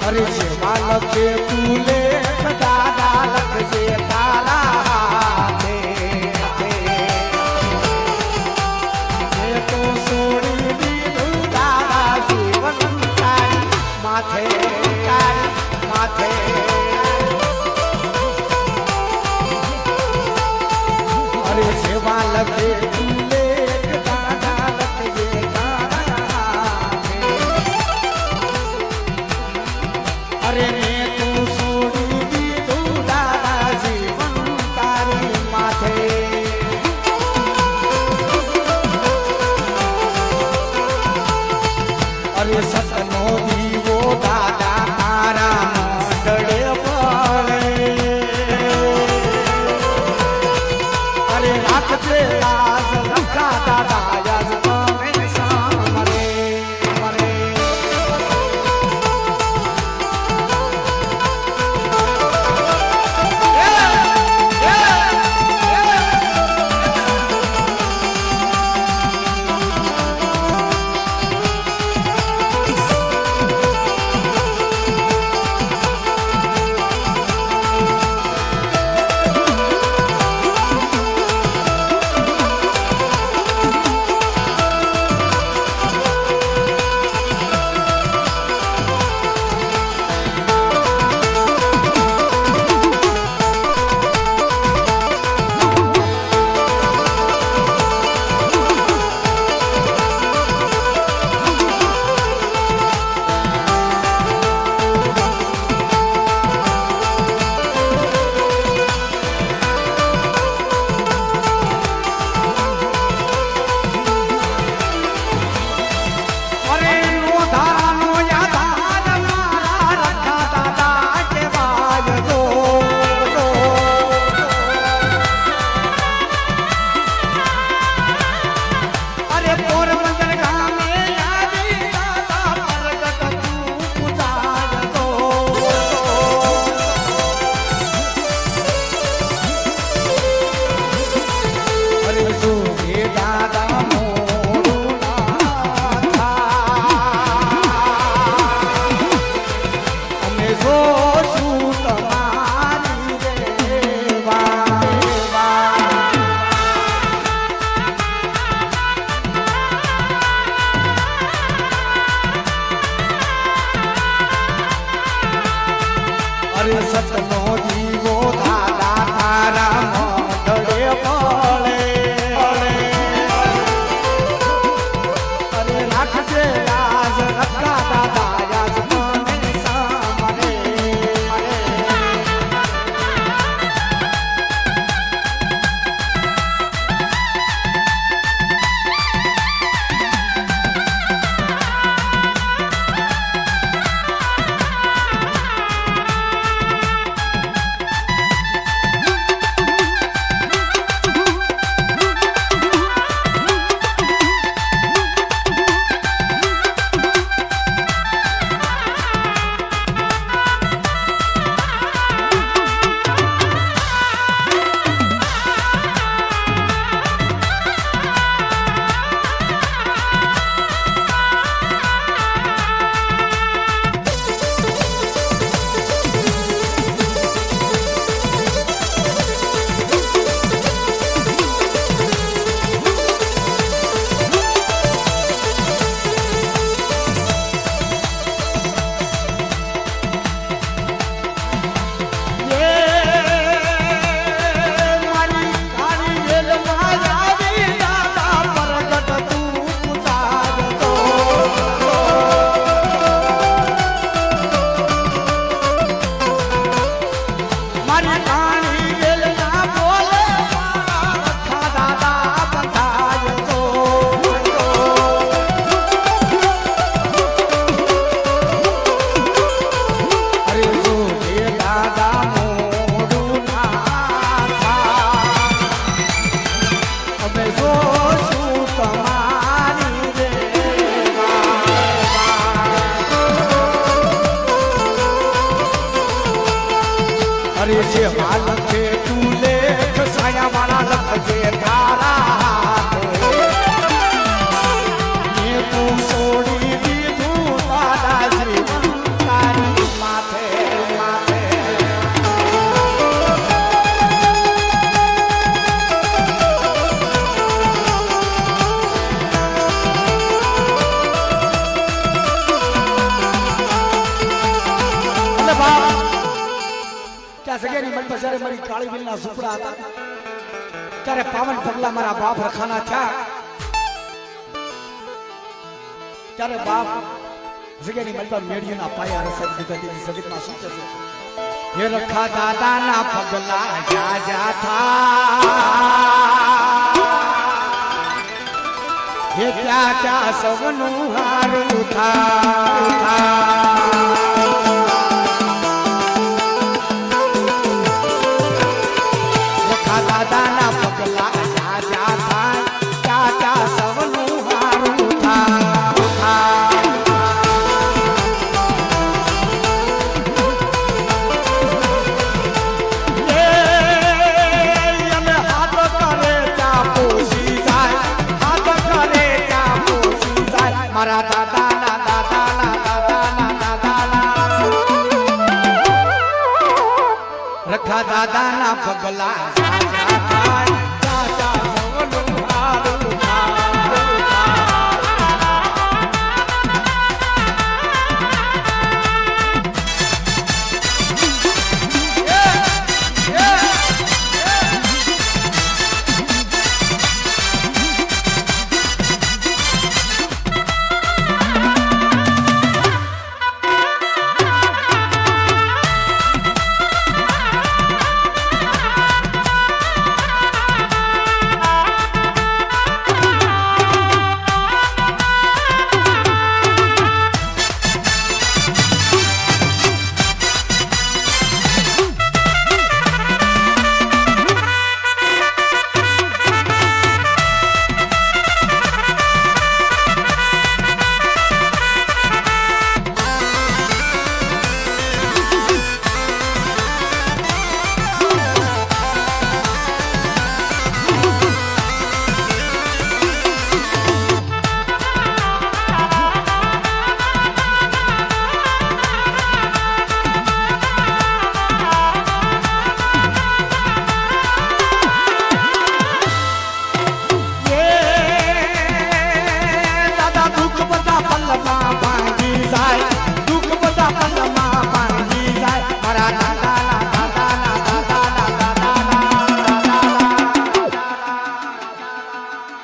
અરે સેવા લખે તું લેખ દાદા લખજે તારા હાથે મેં તો છોડી દીધું તારા જીવન તારી માથે માથે અરે સેવા લખે તું લેખ દાદા લખજે તારા હાથે અરે મેં તું છોડી દીધું દાદા જીવન તારી માથે અરે સતનો દીવો દાદા તારા મંડળે પડે અરે રાખજે લાજ રખા દાદા યાદ તમે સામરે મરે સતનો દીવો દાદા તારા મંડળે પડે અરે રાખજે લાજ રખા દાદા યાદ મને સામરે અરે સેવા લખે તું લેખ સાયા વાળા લખજે તારા હાથે મેં તું છોડી દીધું દાદા જીવન તારી આ સગેની મન પર જ્યારે મારી કાળી વિલના સુપડા હતા ત્યારે પાવન પગલા મારા બાપ રખાના થયા ત્યારે બાપ સગેની મન પર મેડીના પાયા રસદ દીધી સગીતમાં શું છે હે રખા દાદાના પગલા જા જા થા હે ક્યાં ક્યાં સવનું હારું થા દાદાના પગલા જા જા થાય ક્યાં ક્યાં સવનું હારું હાથ કરે ત્યાં પોસી જાય હાથ કરે ત્યાં પોસી જાય મારા દાદાના દાદાના દાદાના દાદાના રખા દાદાના પગલા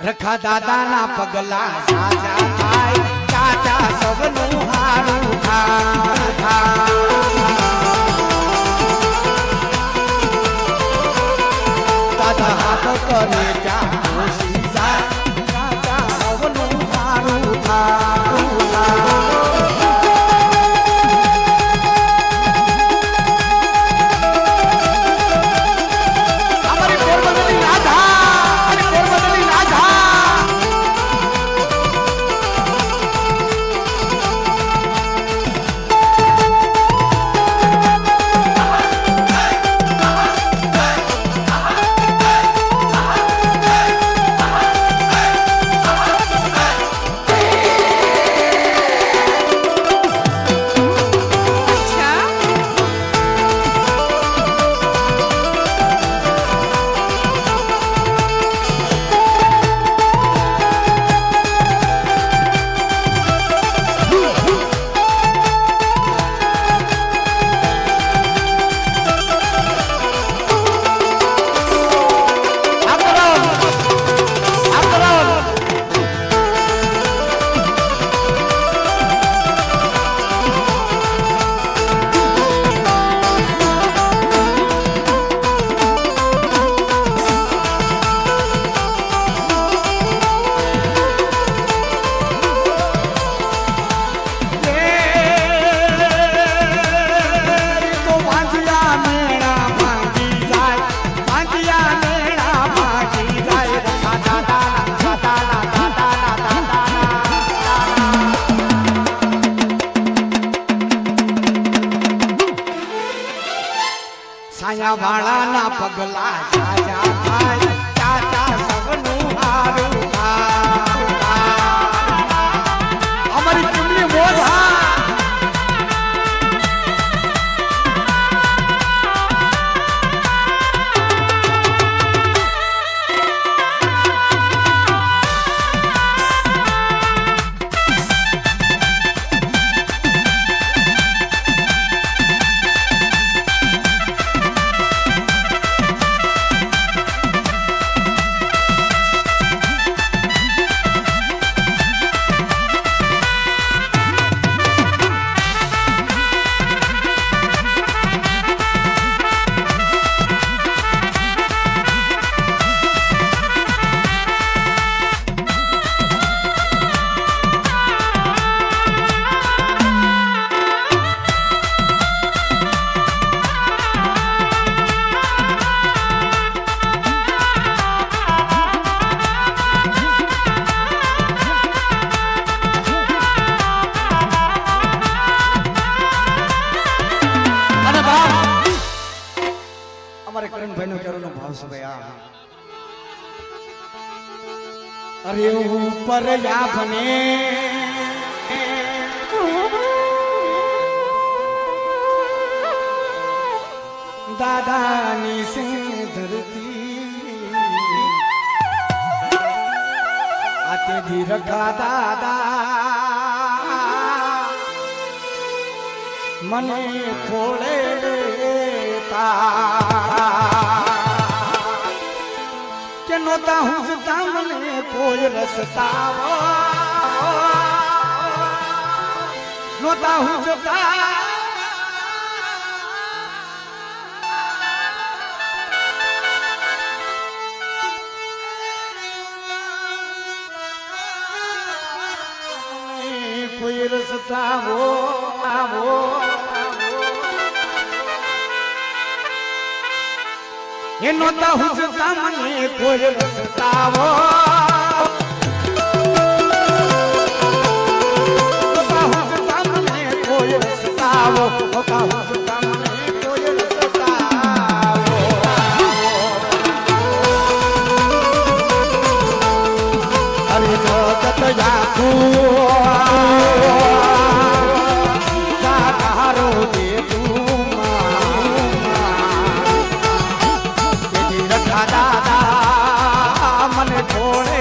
રખા દાદાના પગલા જા જા થાય કાચા સવનું હારું થા દાદા હાથ કરે ત્યાં પોસી જાય કાચા સવનું હારું થા સાયા વાળાના પગલા જા જા થાય ચાચા સવનું હારું થા અમારી ચુમલી મોઢા ભાઈનો કેરોનો ભાવ છે ભાઈ અરે ઉપર યાભને દાદાની સે ધરતી આતે ધી રખા દાદા મને ખોળે કે નોતા હું મને કોઈ રસતાવો નોતા હું કોઈ રસતાવો આવો એ નોતા હું મને કોઈ રસતાવો નોતા હું મને કોઈ રસતાવો નોતા હું મને કોઈ રસતાવો અરે જગત યાકું તારો દે તું દાદા મને છોડે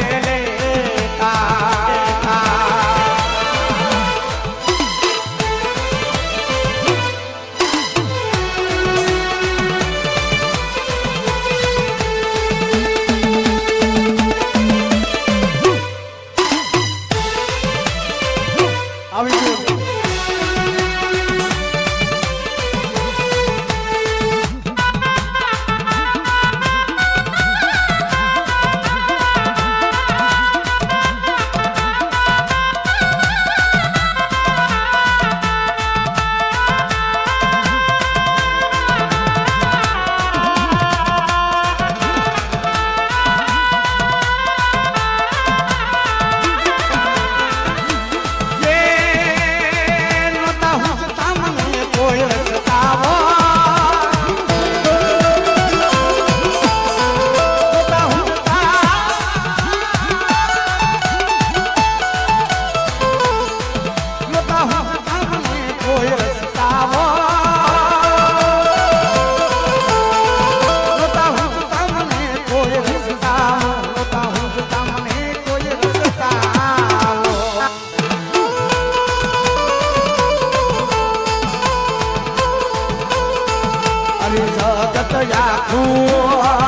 આવી ગયું જગત યાકું